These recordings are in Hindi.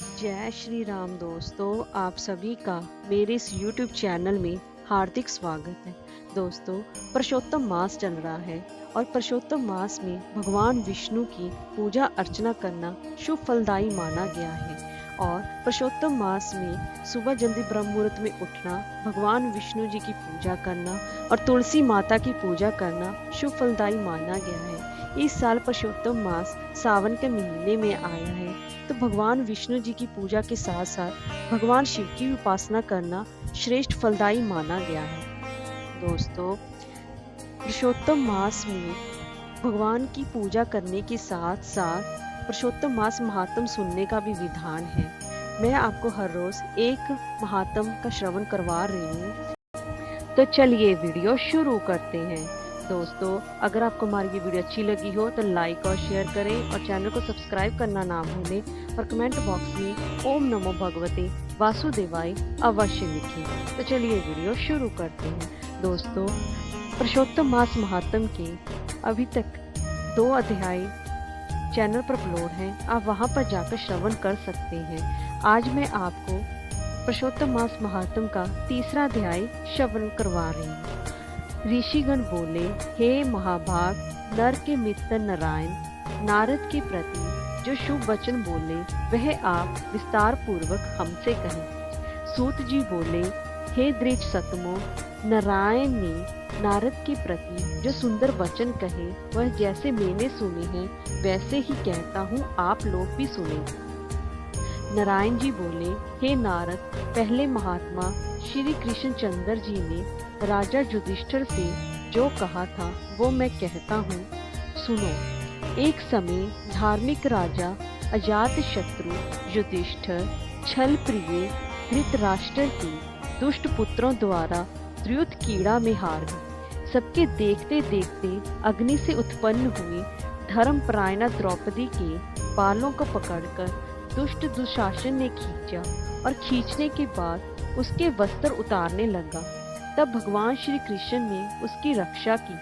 जय श्री राम दोस्तों, आप सभी का मेरे इस YouTube चैनल में हार्दिक स्वागत है। दोस्तों, पुरुषोत्तम मास चल रहा है और पुरुषोत्तम मास में भगवान विष्णु की पूजा अर्चना करना शुभ फलदायी माना गया है। और पुरुषोत्तम मास में सुबह जल्दी ब्रह्म मुहूर्त में उठना, भगवान विष्णु जी की पूजा करना और तुलसी माता की पूजा करना शुभ फलदायी माना गया है। इस साल पुरुषोत्तम मास सावन के महीने में आया है, तो भगवान विष्णु जी की पूजा के साथ साथ भगवान शिव की उपासना करना श्रेष्ठ फलदायी माना गया है। दोस्तों, पुरुषोत्तम मास में भगवान की पूजा करने के साथ साथ पुरुषोत्तम मास महात्म सुनने का भी विधान है। मैं आपको हर रोज एक महात्म का श्रवण करवा रही हूँ, तो चलिए वीडियो शुरू करते हैं। दोस्तों, अगर आपको हमारी ये वीडियो अच्छी लगी हो तो लाइक और शेयर करें और चैनल को सब्सक्राइब करना ना भूलें और कमेंट बॉक्स में ओम नमो भगवते वासुदेवाय अवश्य लिखें। तो चलिए वीडियो शुरू करते हैं। दोस्तों, पुरुषोत्तम मास महात्म के अभी तक 2 अध्याय चैनल पर अपलोड हैं, आप वहां पर जाकर श्रवण कर सकते हैं। आज मैं आपको पुरुषोत्तम मास महात्म का 3रा अध्याय श्रवण करवा रही हूँ। ऋषिगण बोले, हे महाभाग, नर के मित्र नारायण नारद के प्रति जो शुभ वचन बोले वह आप विस्तार पूर्वक हमसे कहें। सूत जी बोले, हे दृढ़ सतमो, नारायण ने नारद के प्रति जो सुंदर वचन कहे वह जैसे मैंने सुने हैं वैसे ही कहता हूँ, आप लोग भी सुने। नारायण जी बोले, हे नारद, पहले महात्मा श्री कृष्ण चंद्र जी ने राजा युधिष्ठिर से जो कहा था वो मैं कहता हूँ, सुनो। एक समय धार्मिक राजा अजातशत्रु युधिष्ठिर छल प्रिय धृतराष्ट्र के दुष्ट पुत्रों द्वारा द्रुत कीड़ा में हार गए। सबके देखते देखते अग्नि से उत्पन्न हुई धर्मपरायणा द्रौपदी के बालों को पकड़कर दुष्ट दुशासन ने खींचा और खींचने के बाद उसके वस्त्र उतारने लगा। तब भगवान श्री कृष्ण ने उसकी रक्षा की।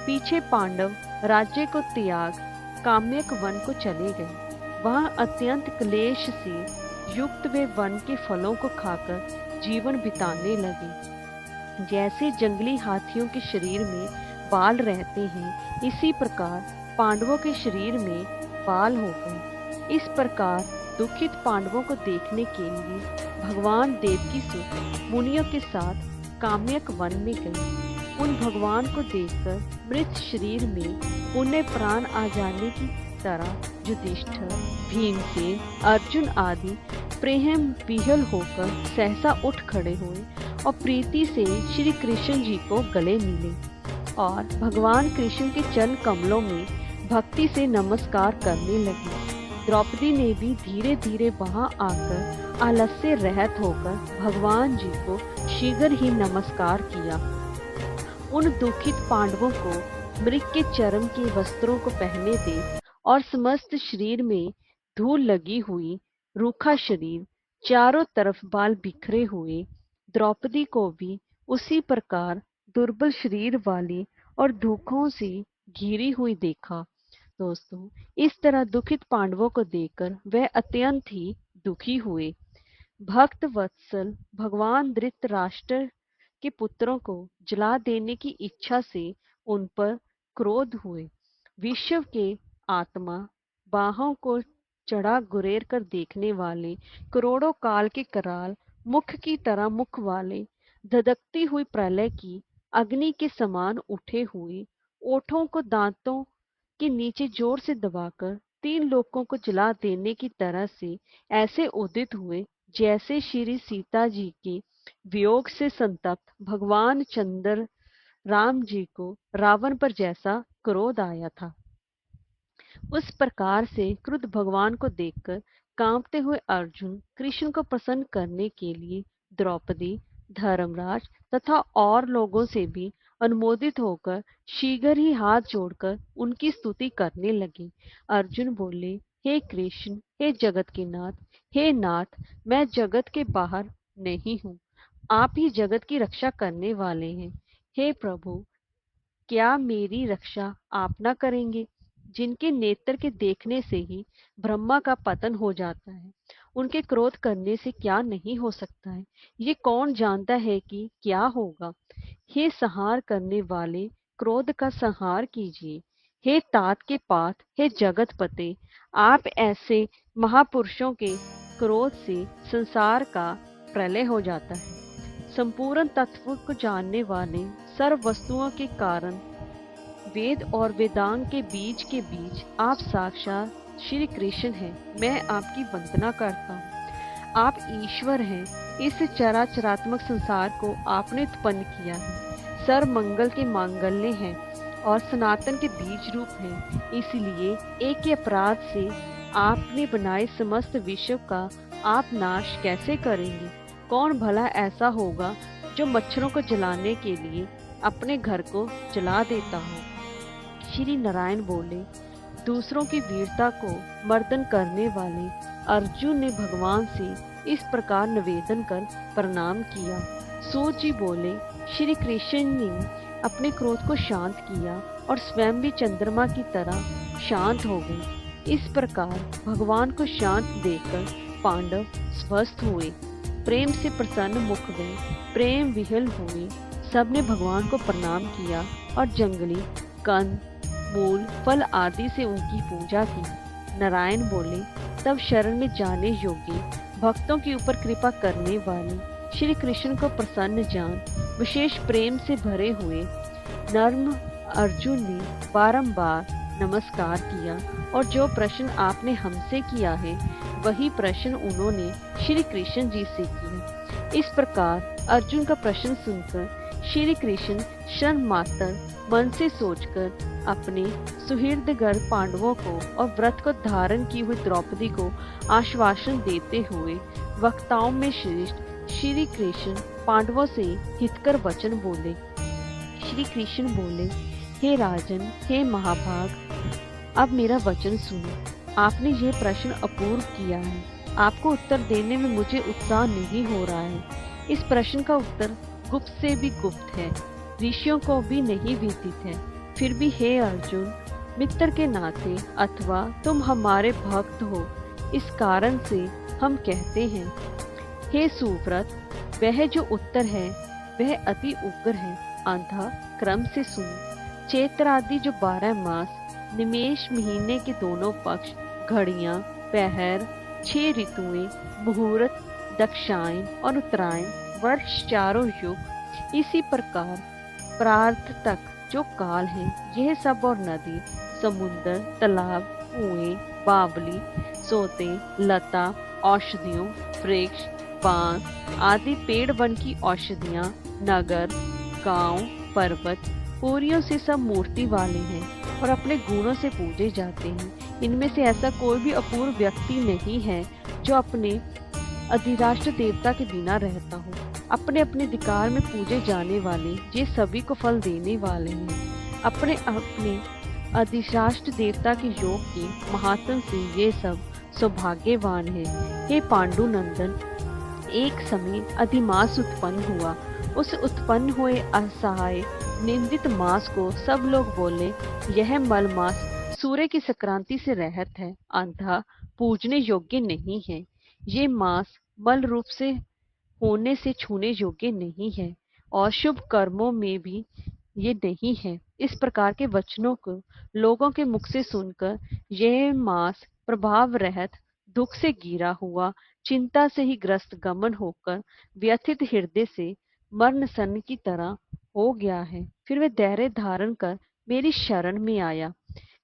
पीछे पांडव राज्य को त्याग काम्यक वन को चले गए। वहां अत्यंत क्लेश से युक्त वे वन के फलों को खाकर जीवन बिताने लगे। जैसे जंगली हाथियों के शरीर में बाल रहते हैं, इसी प्रकार पांडवों के शरीर में बाल हो गए। इस प्रकार दुखित पांडवों को देखने के लिए भगवान देवकी सुत मुनियों के साथ काम्यक वन में गए। उन भगवान को देखकर मृत शरीर में पुण्य प्राण आ जाने की तरह युधिष्ठिर, भीमसेन, अर्जुन आदि प्रेम विह्वल होकर सहसा उठ खड़े हुए और प्रीति से श्री कृष्ण जी को गले मिले और भगवान कृष्ण के चरण कमलों में भक्ति से नमस्कार करने लगे। द्रौपदी ने भी धीरे धीरे वहां आकर आलस्य रहित होकर भगवान जी को शीघ्र ही नमस्कार किया। उन दुखित पांडवों को मृग के चर्म के वस्त्रों को पहने दे और समस्त शरीर में धूल लगी हुई, रूखा शरीर, चारों तरफ बाल बिखरे हुए द्रौपदी को भी उसी प्रकार दुर्बल शरीर वाली और दुखों से घिरी हुई देखा। दोस्तों, इस तरह दुखित पांडवों को देखकर वह अत्यंत ही दुखी हुए। भक्त वत्सल भगवान धृतराष्ट्र के पुत्रों को जला देने की इच्छा से उन पर क्रोध हुए। विश्व के आत्मा, बाहों को चढ़ा गुरेर कर देखने वाले, करोड़ों काल के कराल मुख की तरह मुख वाले, धधकती हुई प्रलय की अग्नि के समान उठे हुए, ओठों को दांतों के नीचे जोर से दबाकर 3 लोकों को जला देने की तरह से ऐसे उदित हुए जैसे श्री सीता जी के वियोग से संतप्त भगवान चंद्र राम जी को रावण पर जैसा क्रोध आया था। उस प्रकार से क्रुद्ध भगवान को देखकर कांपते हुए अर्जुन कृष्ण को प्रसन्न करने के लिए द्रौपदी, धर्मराज तथा और लोगों से भी अनुमोदित होकर शीघ्र ही हाथ जोड़कर उनकी स्तुति करने लगे। अर्जुन बोले, हे कृष्ण, हे जगत के नाथ, हे नाथ, मैं जगत के बाहर नहीं हूँ, आप ही जगत की रक्षा करने वाले हैं। हे प्रभु, क्या मेरी रक्षा आप न करेंगे, जिनके नेत्र के देखने से ही ब्रह्मा का पतन हो जाता है उनके क्रोध करने से क्या नहीं हो सकता है, ये कौन जानता है कि क्या होगा। हे संहार करने वाले, क्रोध का संहार कीजिए। हे तात के पात, हे जगतपते, आप ऐसे महापुरुषों के क्रोध से संसार का प्रलय हो जाता है। संपूर्ण तत्व को जानने वाले, सर्व वस्तुओं के कारण, वेद और वेदांग के बीच आप साक्षात श्री कृष्ण हैं। मैं आपकी वंदना करता हूँ। आप ईश्वर हैं। इस चराचरात्मक संसार को आपने उत्पन्न किया है। सर्व मंगल के मांगल्य हैं और सनातन के बीज रूप हैं। इसलिए एक ही अपराध से आपने बनाए समस्त विश्व का आप नाश कैसे करेंगे। कौन भला ऐसा होगा जो मच्छरों को जलाने के लिए अपने घर को जला देता हो। श्री नारायण बोले, दूसरों की वीरता को मर्दन करने वाले अर्जुन ने भगवान से इस प्रकार निवेदन कर प्रणाम किया। सूत जी बोले, श्री कृष्ण ने अपने क्रोध को शांत किया और स्वयं भी चंद्रमा की तरह शांत हो गए। इस प्रकार भगवान को शांत देखकर पांडव स्वस्थ हुए, प्रेम से प्रसन्न मुख में प्रेम विह्वल हुए। सबने भगवान को प्रणाम किया और जंगली कंद, मूल, फल आदि से उनकी पूजा की। नारायण बोले, तब शरण में जाने योग्य भक्तों के ऊपर कृपा करने वाले श्री कृष्ण को प्रसन्न जान विशेष प्रेम से भरे हुए नर्म अर्जुन ने बारंबार नमस्कार किया और जो प्रश्न आपने हमसे किया है वही प्रश्न उन्होंने श्री कृष्ण जी से किया। इस प्रकार अर्जुन का प्रश्न सुनकर श्री कृष्ण क्षण मात्र मन से सोचकर अपने सुहृदगण पांडवों को और व्रत को धारण की हुई द्रौपदी को आश्वासन देते हुए वक्ताओं में श्रेष्ठ श्री कृष्ण पांडवों से हितकर वचन बोले। श्री कृष्ण बोले, हे राजन, हे महाभाग, अब मेरा वचन सुनो। आपने ये प्रश्न अपूर्व किया है। आपको उत्तर देने में मुझे उत्साह नहीं हो रहा है। इस प्रश्न का उत्तर गुप्त से भी गुप्त है, ऋषियों को भी नहीं विदित है। फिर भी हे अर्जुन, मित्र के नाते अथवा तुम हमारे भक्त हो, इस कारण से हम कहते हैं। हे सुव्रत, वह जो उत्तर है वह अति उग्र है। अंतः क्रम से सुनो। चैत्र आदि जो 12 मास, निमेष महीने के दोनों पक्ष, घड़ियां, पहर, 6 ऋतुएं, मुहूर्त, दक्षायन और उत्तरायण, वर्ष चारों युग, इसी प्रकार प्रार्थ तक जो काल है, यह सब और नदी, समुद्र, तालाब, कुएं, बावली, सोते, लता, औषधियों, वृक्ष, बांस आदि पेड़ वन की औषधियां, नगर, गांव, पर्वत, पूरियों से सब मूर्ति वाले हैं और अपने गुणों से पूजे जाते हैं। इनमें से ऐसा कोई भी अपूर्व व्यक्ति नहीं है जो अपने अधिराष्ट्र देवता के बिना रहता हो। अपने अपने अधिकार में पूजे जाने वाले ये सभी को फल देने वाले हैं। अपने अपने अधिराष्ट्र देवता के योग के महात्म से ये सब सौभाग्यवान है। हे पांडुनंदन, एक समय अधिमास उत्पन्न हुआ। उस उत्पन्न हुए असहाय निंदित मास को सब लोग बोले, यह मल मास सूर्य की संक्रांति से रहत है, अंतः पूजने योग्य नहीं है। ये मास मल रूप से होने से छूने योग्य नहीं है और शुभ कर्मों में भी ये नहीं है। इस प्रकार के वचनों को लोगों के मुख से सुनकर यह मास प्रभाव रहित, दुख से घिरा हुआ, चिंता से ही ग्रस्त गमन होकर व्यथित हृदय से मरण सन की तरह हो गया है। फिर वह धैर्य धारण कर मेरी शरण में आया।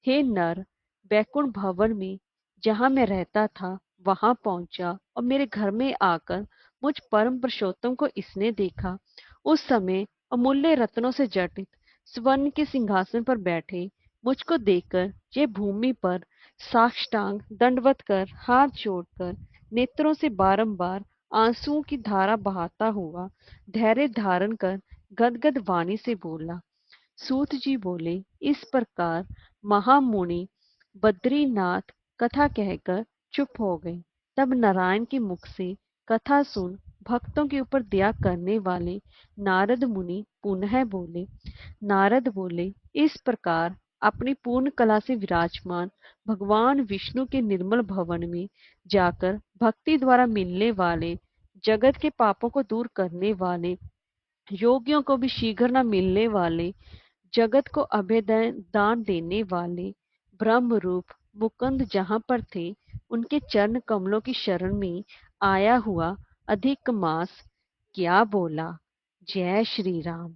हे नर, बैकुंठ भवन में जहाँ मैं रहता था वहां पहुंचा और मेरे घर में आकर मुझ परम पुरुषोत्तम को इसने देखा। उस समय अमूल्य रत्नों से जटित स्वर्ण के सिंहासन पर बैठे मुझको देखकर ये भूमि पर साष्टांग दंडवत कर हाथ जोड़कर नेत्रों से बारंबार आंसुओं की धारा बहाता हुआ धैर्य धारण कर गदगद वाणी से बोला। सूत जी बोले, इस प्रकार महामुनि बद्रीनाथ कथा कहकर चुप हो गए। तब नारायण के मुख से कथा सुन भक्तों के ऊपर दया करने वाले नारद मुनि पुनः बोले। नारद बोले, इस प्रकार अपनी पूर्ण कला से विराजमान भगवान विष्णु के निर्मल भवन में जाकर भक्ति द्वारा मिलने वाले, जगत के पापों को दूर करने वाले, योगियों को भी शीघ्र न मिलने वाले, जगत को अभय दान देने वाले ब्रह्म रूप मुकुंद जहां पर थे, उनके चरण कमलों की शरण में आया हुआ अधिक मास क्या बोला। जय श्री राम।